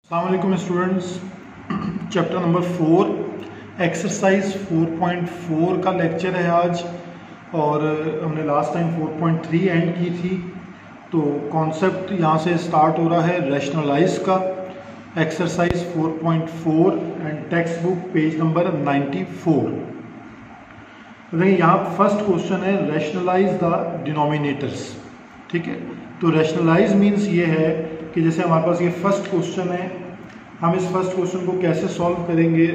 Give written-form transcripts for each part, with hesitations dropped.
अस्सलाम वालेकुम students. Chapter number 4 exercise 4.4 का लेक्चर है आज, और हमने लास्ट टाइम 4.3 एंड की थी। तो कॉन्सेप्ट यहाँ से स्टार्ट हो रहा है रैशनलाइज का। Exercise 4.4 and text book page number 94। तो देखिए यहाँ फर्स्ट क्वेश्चन है रैशनलाइज द डिनोमिनेटर्स। ठीक है, तो रैशनलाइज मीन्स ये है कि जैसे हमारे पास ये फर्स्ट क्वेश्चन है, हम इस फर्स्ट क्वेश्चन को कैसे सॉल्व करेंगे।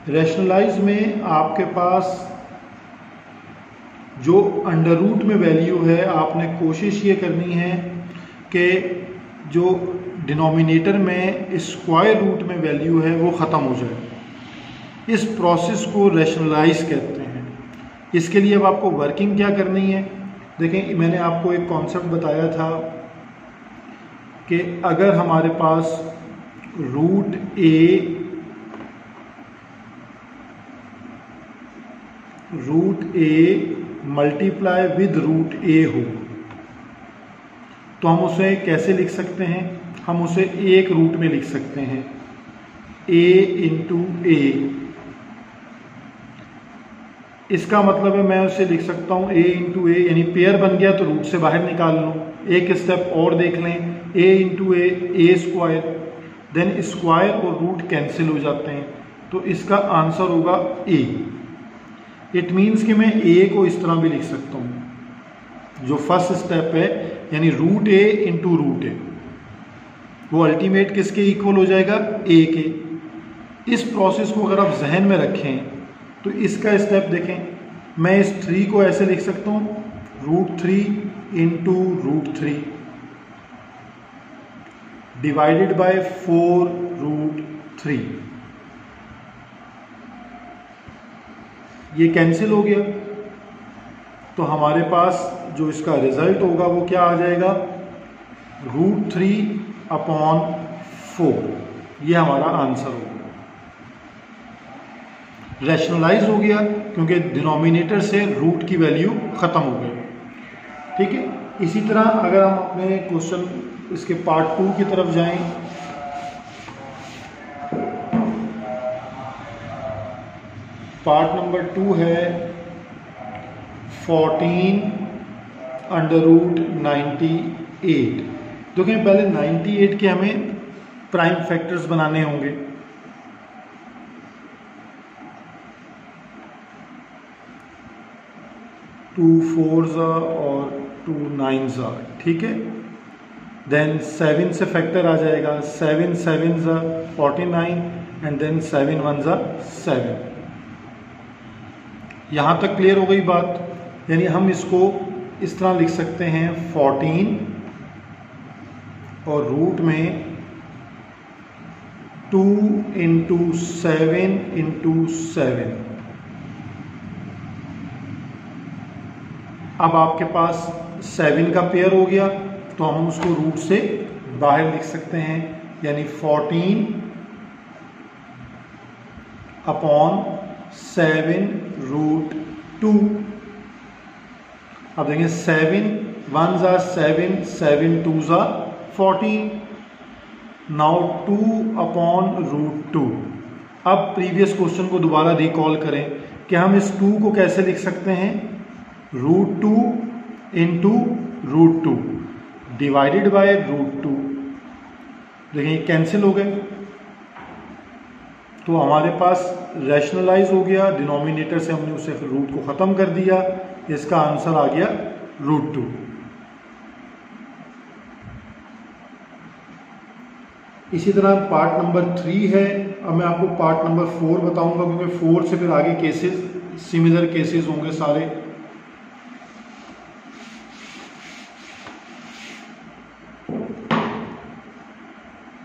रैशनलाइज में आपके पास जो अंडर रूट में वैल्यू है, आपने कोशिश ये करनी है कि जो डिनोमिनेटर में स्क्वायर रूट में वैल्यू है वो ख़त्म हो जाए। इस प्रोसेस को रैशनलाइज कहते हैं। इसके लिए अब आपको वर्किंग क्या करनी है, देखें मैंने आपको एक कॉन्सेप्ट बताया था कि अगर हमारे पास root A multiply with root A हो तो हम उसे कैसे लिख सकते हैं, हम उसे एक रूट में लिख सकते हैं, a इंटू ए। इसका मतलब है मैं उसे लिख सकता हूँ a इंटू ए, यानी पेयर बन गया तो रूट से बाहर निकाल लूँ। एक स्टेप और देख लें, a into a square, then square और रूट कैंसिल हो जाते हैं, तो इसका आंसर होगा a। इट मीन्स कि मैं a को इस तरह भी लिख सकता हूँ, जो फर्स्ट स्टेप है यानी रूट a इंटू रूट ए, वो अल्टीमेट किसके इक्वल हो जाएगा, a के। इस प्रोसेस को अगर आप जहन में रखें तो इसका स्टेप देखें, मैं इस 3 को ऐसे लिख सकता हूँ, root 3 into root 3 divided by 4 root 3। ये कैंसिल हो गया, तो हमारे पास जो इसका रिजल्ट होगा वो क्या आ जाएगा, रूट 3 अपॉन 4। ये हमारा आंसर होगा। रैशनलाइज हो गया क्योंकि डिनोमिनेटर से रूट की वैल्यू ख़त्म हो गई। ठीक है, इसी तरह अगर हम अपने क्वेश्चन इसके पार्ट 2 की तरफ जाएं, पार्ट नंबर 2 है 14 अंडर रूट 98। देखिए पहले 98 के हमें प्राइम फैक्टर्स बनाने होंगे। टू 4s और 2 9s। ठीक है, देन 7 से फैक्टर आ जाएगा, 7 7s 49 एंड देन 7 1s 7। यहाँ तक क्लियर हो गई बात। यानी हम इसको इस तरह लिख सकते हैं 14 और रूट में 2 इंटू 7 इंटू 7। अब आपके पास 7 का पेयर हो गया तो हम उसको रूट से बाहर लिख सकते हैं, यानी 14 अपॉन 7 रूट 2। अब देखें 7 1s 7, 7 2s 14, now 2 upon root 2। अब प्रीवियस क्वेश्चन को दोबारा रिकॉल करें कि हम इस 2 को कैसे लिख सकते हैं, root 2 into root 2 divided by root 2। देखिए कैंसिल हो गए, तो हमारे पास रैशनलाइज हो गया। डिनोमिनेटर से हमने उसे रूट को ख़त्म कर दिया, इसका आंसर आ गया रूट 2। इसी तरह पार्ट नंबर 3 है। अब मैं आपको पार्ट नंबर 4 बताऊंगा क्योंकि 4 से फिर आगे केसेस सिमिलर केसेस होंगे सारे।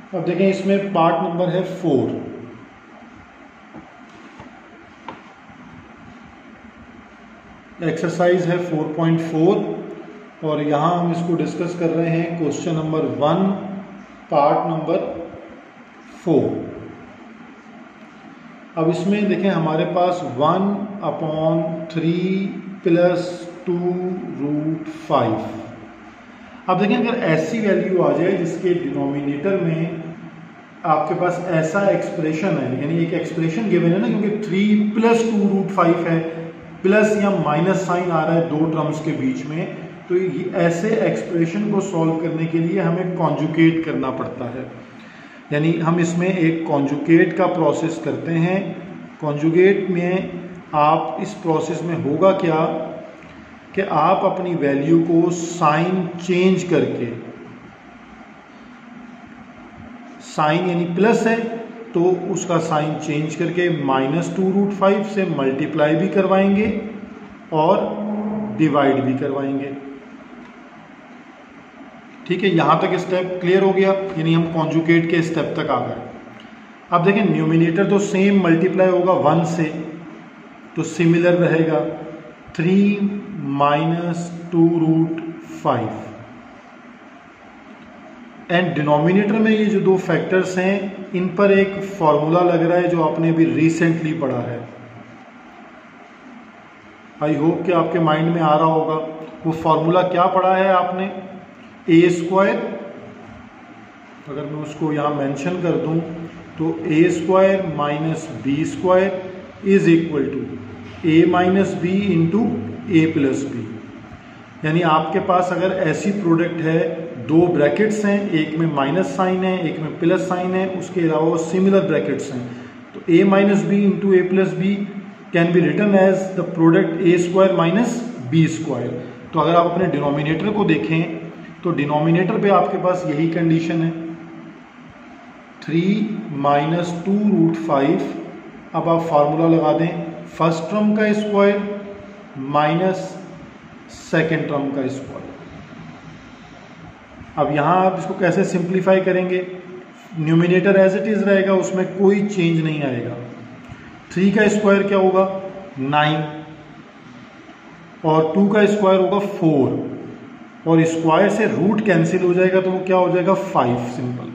अब देखें इसमें पार्ट नंबर है 4। एक्सरसाइज है 4.4 और यहाँ हम इसको डिस्कस कर रहे हैं क्वेश्चन नंबर 1 पार्ट नंबर 4। अब इसमें देखें हमारे पास 1 अपॉन 3 प्लस 2 रूट 5। अब देखें अगर ऐसी वैल्यू आ जाए जिसके डिनोमिनेटर में आपके पास ऐसा एक्सप्रेशन है, यानी एक एक्सप्रेशन गिवन है ना, क्योंकि 3 + 2√5 है, प्लस या माइनस साइन आ रहा है दो टर्म्स के बीच में, तो ऐसे एक्सप्रेशन को सॉल्व करने के लिए हमें कॉन्जुगेट करना पड़ता है। यानी हम इसमें एक कॉन्जुगेट का प्रोसेस करते हैं। कॉन्जुगेट में आप इस प्रोसेस में होगा क्या कि आप अपनी वैल्यू को साइन चेंज करके, साइन यानी प्लस है तो उसका साइन चेंज करके -2√5 से मल्टीप्लाई भी करवाएंगे और डिवाइड भी करवाएंगे। ठीक है, यहां तक स्टेप क्लियर हो गया, यानी हम कॉन्जुगेट के स्टेप तक आ गए। अब देखें न्यूमिनेटर तो सेम मल्टीप्लाई होगा 1 से, तो सिमिलर रहेगा 3 - 2√5, एंड डिनोमिनेटर में ये जो दो फैक्टर्स हैं इन पर एक फॉर्मूला लग रहा है जो आपने अभी रिसेंटली पढ़ा है। आई होप कि आपके माइंड में आ रहा होगा। वो फॉर्मूला क्या पढ़ा है आपने? a², अगर मैं उसको यहाँ मेंशन कर दूं तो a² - b² is equal to a - b into a + b। यानी आपके पास अगर ऐसी प्रोडक्ट है, दो ब्रैकेट्स हैं, एक में माइनस साइन है एक में प्लस साइन है, उसके अलावा सिमिलर ब्रैकेट्स हैं, तो a - b into a + b can be written as the product a² - b²। तो अगर आप अपने डिनोमिनेटर को देखें तो डिनोमिनेटर पे आपके पास यही कंडीशन है, 3 - 2√5। अब आप फार्मूला लगा दें, फर्स्ट टर्म का स्क्वायर माइनस सेकेंड टर्म का स्क्वायर। अब यहाँ आप इसको कैसे सिंप्लीफाई करेंगे? न्यूमिनेटर एज इट इज रहेगा, उसमें कोई चेंज नहीं आएगा। 3 का स्क्वायर क्या होगा? 9, और 2 का स्क्वायर होगा 4, और स्क्वायर से रूट कैंसिल हो जाएगा तो वो क्या हो जाएगा? 5, सिंपल।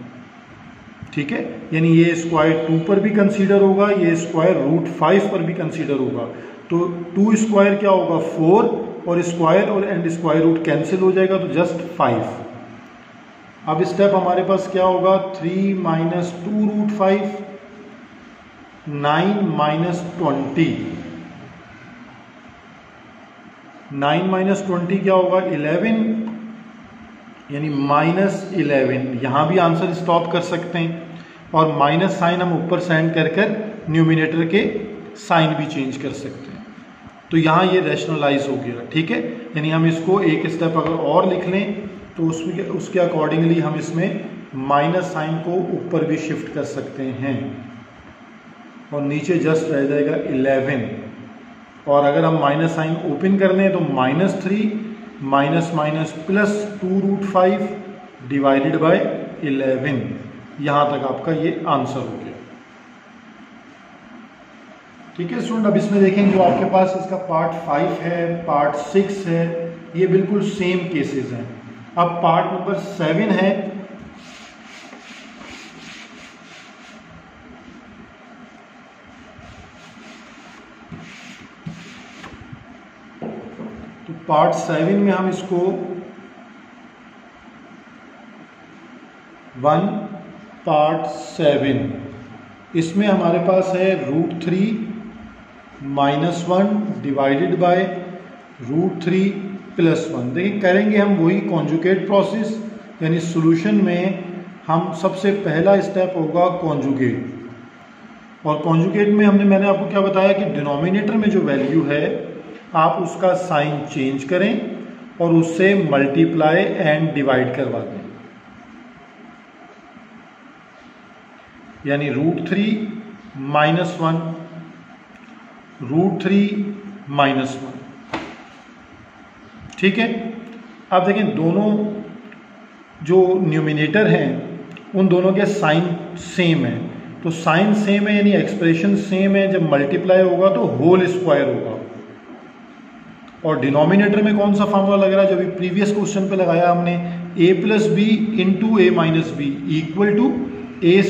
ठीक है, यानी ये स्क्वायर 2 पर भी कंसीडर होगा, ये स्क्वायर √5 पर भी कंसीडर होगा। तो 2 स्क्वायर क्या होगा? 4, और स्क्वायर और एंड स्क्वायर रूट कैंसिल हो जाएगा तो जस्ट 5। अब स्टेप हमारे पास क्या होगा? 3 - 2√5, 9 - 20, 9 - 20 क्या होगा? 11, यानी -11। यहां भी आंसर स्टॉप कर सकते हैं, और माइनस साइन हम ऊपर सेंड कर न्यूमिनेटर के साइन भी चेंज कर सकते हैं। तो यहाँ ये रैशनलाइज हो गया। ठीक है, यानी हम इसको एक स्टेप अगर और लिख लें तो उसके अकॉर्डिंगली हम इसमें माइनस साइन को ऊपर भी शिफ्ट कर सकते हैं, और नीचे जस्ट रह जाएगा 11। और अगर हम माइनस साइन ओपन कर लें तो -3 माइनस प्लस 2√5 डिवाइडेड बाय 11। यहाँ तक आपका ये आंसर हो गया। ठीक है स्टूडेंट, अब इसमें देखें जो आपके पास इसका पार्ट 5 है, पार्ट 6 है, ये बिल्कुल सेम केसेस हैं। अब पार्ट नंबर 7 है। तो पार्ट 7 में हम इसको 1 पार्ट 7, इसमें हमारे पास है √3 - 1 डिवाइडेड बाय √3 + 1। देखिए करेंगे हम वही कॉन्जुगेट प्रोसेस, यानी सॉल्यूशन में हम सबसे पहला स्टेप होगा कॉन्जुगेट। और कॉन्जुगेट में मैंने आपको क्या बताया कि डिनोमिनेटर में जो वैल्यू है आप उसका साइन चेंज करें और उससे मल्टीप्लाई एंड डिवाइड करवा दें, यानी √3 - 1 √3 - 1। ठीक है, अब देखें दोनों जो न्यूमिनेटर हैं उन दोनों के साइन सेम है, तो साइन सेम है यानी एक्सप्रेशन सेम है, जब मल्टीप्लाई होगा तो होल स्क्वायर होगा। और डिनोमिनेटर में कौन सा फॉर्मूला लग रहा है जो अभी प्रीवियस क्वेश्चन पे लगाया हमने? a + b into a - b equal to a²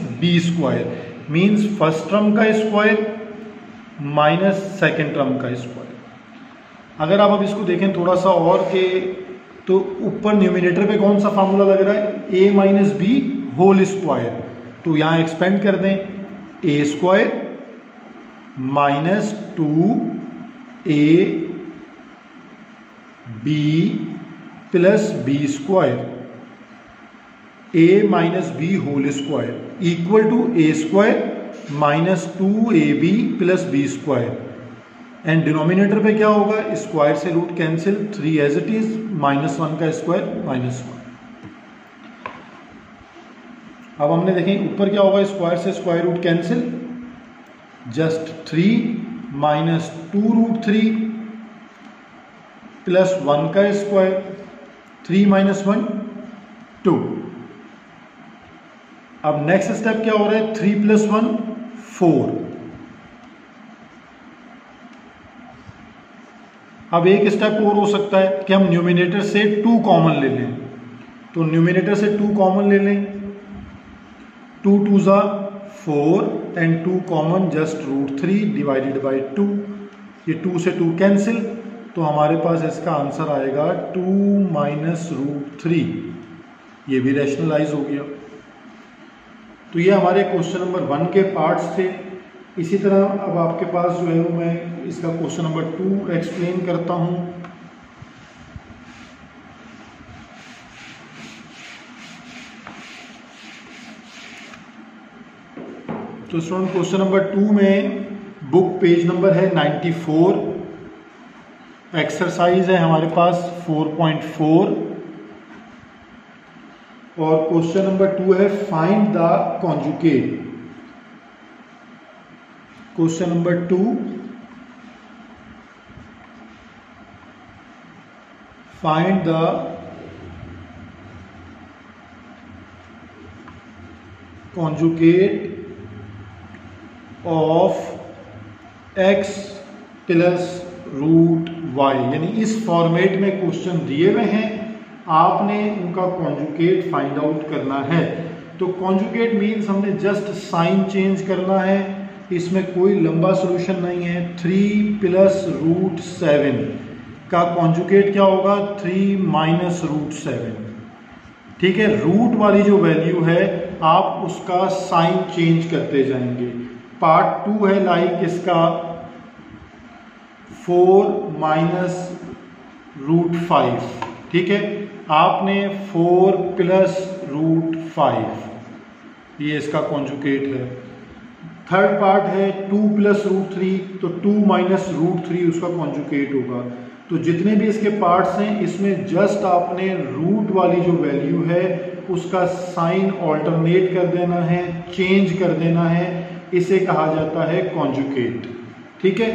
- b², means first term का स्क्वायर माइनस सेकेंड टर्म का स्क्वायर। अगर आप अब इसको देखें थोड़ा सा और के तो ऊपर न्यूमिनेटर पे कौन सा फार्मूला लग रहा है, a minus B whole square, तो यहां एक्सपेंड कर दें, a square minus 2a b plus B square, a minus B whole square equal to a square minus 2ab plus B square, and denominator पे क्या होगा, स्क्वायर से root cancel, 3 as it is, -1 का square -1। अब हमने देखें ऊपर क्या होगा, स्क्वायर से square root cancel, just 3 minus 2√3 plus 1 का स्क्वायर, 3 माइनस 1 2। अब नेक्स्ट स्टेप क्या हो रहा है, 3 प्लस 1 4। अब एक स्टेप और हो सकता है कि हम न्यूमिनेटर से 2 कॉमन ले लें, तो न्यूमिनेटर से 2 कॉमन ले लें, 2 2 ज़ा 4 and 2 common just √3 divided by 2, ये 2 से 2 कैंसिल, तो हमारे पास इसका आंसर आएगा 2 माइनस √3, ये भी रैशनलाइज हो गया। तो ये हमारे क्वेश्चन नंबर 1 के पार्ट्स थे। इसी तरह अब आपके पास जो है वो मैं इसका क्वेश्चन नंबर 2 एक्सप्लेन करता हूँ। तो स्टूडेंट क्वेश्चन नंबर 2 में बुक पेज नंबर है 94, एक्सरसाइज है हमारे पास 4.4 और क्वेश्चन नंबर 2 है find the conjugate. Question number 2, find the conjugate of x plus √y, यानी इस फॉर्मेट में क्वेश्चन दिए हुए हैं, आपने उनका कॉन्जुगेट फाइंड आउट करना है। तो कॉन्जुगेट मीन्स हमने जस्ट साइन चेंज करना है, इसमें कोई लंबा सॉल्यूशन नहीं है। 3 प्लस √7 का कॉन्जुगेट क्या होगा, 3 माइनस √7, ठीक है। रूट वाली जो वैल्यू है आप उसका साइन चेंज करते जाएंगे। पार्ट 2 है लाइक इसका 4 माइनस √5, ठीक है। आपने 4 प्लस √5, ये इसका कॉन्जुगेट है। थर्ड पार्ट है 2 प्लस √3, तो 2 माइनस √3 उसका कॉन्जुगेट होगा। तो जितने भी इसके पार्ट्स हैं इसमें जस्ट आपने रूट वाली जो वैल्यू है उसका साइन ऑल्टरनेट कर देना है, चेंज कर देना है, इसे कहा जाता है कॉन्जुगेट, ठीक है।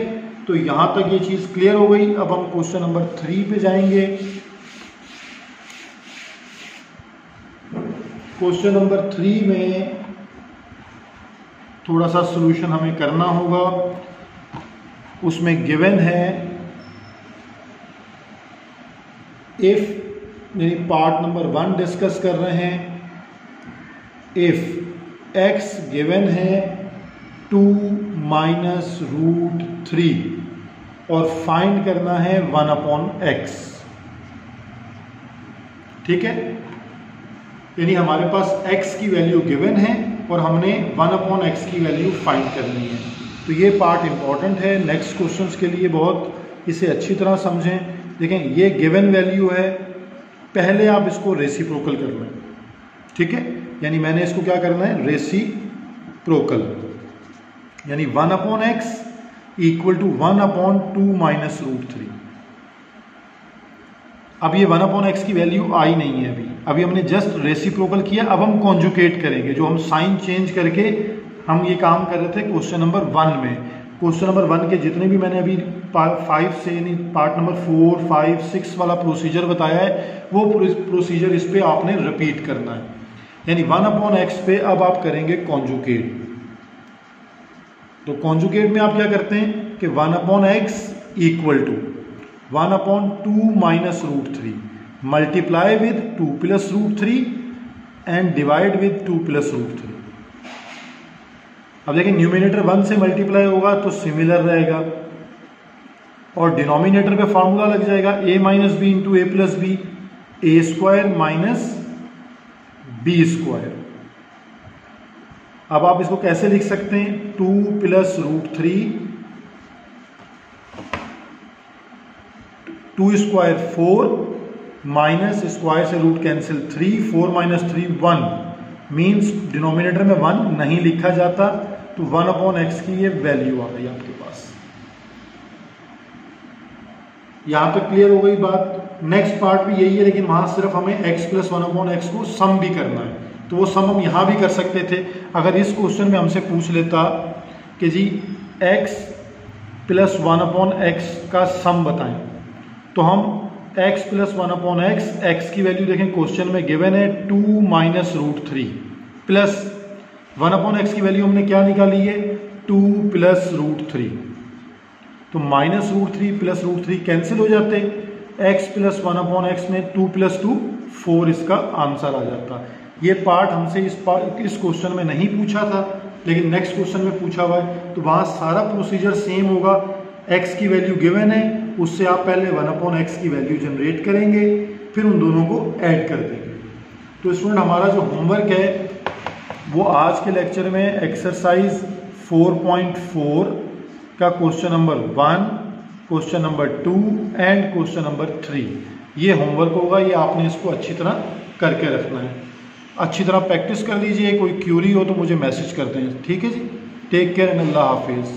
तो यहां तक ये चीज क्लियर हो गई। अब हम क्वेश्चन नंबर 3 पे जाएंगे। क्वेश्चन नंबर 3 में थोड़ा सा सॉल्यूशन हमें करना होगा। उसमें गिवन है इफ, यानी पार्ट नंबर 1 डिस्कस कर रहे हैं। इफ x गिवन है 2 माइनस √3 और फाइंड करना है 1/x, ठीक है। यानी हमारे पास x की वैल्यू गिवन है और हमने 1/x की वैल्यू फाइंड करनी है। तो ये पार्ट इंपॉर्टेंट है नेक्स्ट क्वेश्चंस के लिए, बहुत इसे अच्छी तरह समझें। देखें ये गिवन वैल्यू है, पहले आप इसको रेसिप्रोकल कर लें, ठीक है। यानी मैंने इसको क्या करना है, रेसिप्रोकल, यानी 1/x इक्वल टू 1/2 माइनस √3। अब ये 1/x की वैल्यू आई नहीं है अभी हमने जस्ट रेसिप्रोकल किया। अब हम कॉन्जुगेट करेंगे, जो हम साइन चेंज करके हम ये काम कर रहे थे क्वेश्चन नंबर 1 में। क्वेश्चन नंबर 1 के जितने भी मैंने अभी 5 से, यानी पार्ट नंबर 4, 5, 6 वाला प्रोसीजर बताया है, वो प्रोसीजर इस पे आपने रिपीट करना है। यानी 1/x पे अब आप करेंगे कॉन्जुगेट। तो कॉन्जुगेट में आप क्या करते हैं कि 1/x equal to 1/2 minus √3 multiply with 2 plus √3 and divide with 2 plus √3। अब देखिए न्यूमिनेटर 1 से मल्टीप्लाई होगा तो सिमिलर रहेगा और डिनोमिनेटर पे फॉर्मूला लग जाएगा a minus B into A plus B, A square minus B square. अब आप इसको कैसे लिख सकते हैं, 2 plus root 3, 2 square 4 minus square से root cancel 3, 4 minus 3 1, means denominator में 1 नहीं लिखा जाता, तो 1/x की ये वैल्यू आ गई आपके पास। यहां पे क्लियर हो गई बात। नेक्स्ट पार्ट भी यही है, लेकिन वहां सिर्फ हमें x प्लस 1/x को सम भी करना है, तो वो सम हम यहां भी कर सकते थे। अगर इस क्वेश्चन में हमसे पूछ लेता कि जी x प्लस 1/x का सम बताएं, तो हम x प्लस 1/x, x की वैल्यू देखें क्वेश्चन में गिवन है 2 माइनस रूट 3 प्लस 1/x की वैल्यू हमने क्या निकाली है 2 प्लस रूट 3, तो माइनस रूट 3 प्लस रूट 3 कैंसिल हो जाते, x प्लस 1/x में 2 प्लस 2 4 इसका आंसर आ जाता। ये पार्ट हमसे इस क्वेश्चन में नहीं पूछा था, लेकिन नेक्स्ट क्वेश्चन में पूछा हुआ है, तो वहाँ सारा प्रोसीजर सेम होगा। x की वैल्यू गिवन है, उससे आप पहले 1/x की वैल्यू जनरेट करेंगे, फिर उन दोनों को ऐड कर देंगे। तो स्टूडेंट हमारा जो होमवर्क है वो आज के लेक्चर में एक्सरसाइज 4.4 का question number 1, question number 2 and question number 3 ये होमवर्क होगा। ये आपने इसको अच्छी तरह करके रखना है, अच्छी तरह प्रैक्टिस कर लीजिए। कोई क्यूरी हो तो मुझे मैसेज कर दें, ठीक है जी। टेक केयर एंड अल्लाह हाफिज़।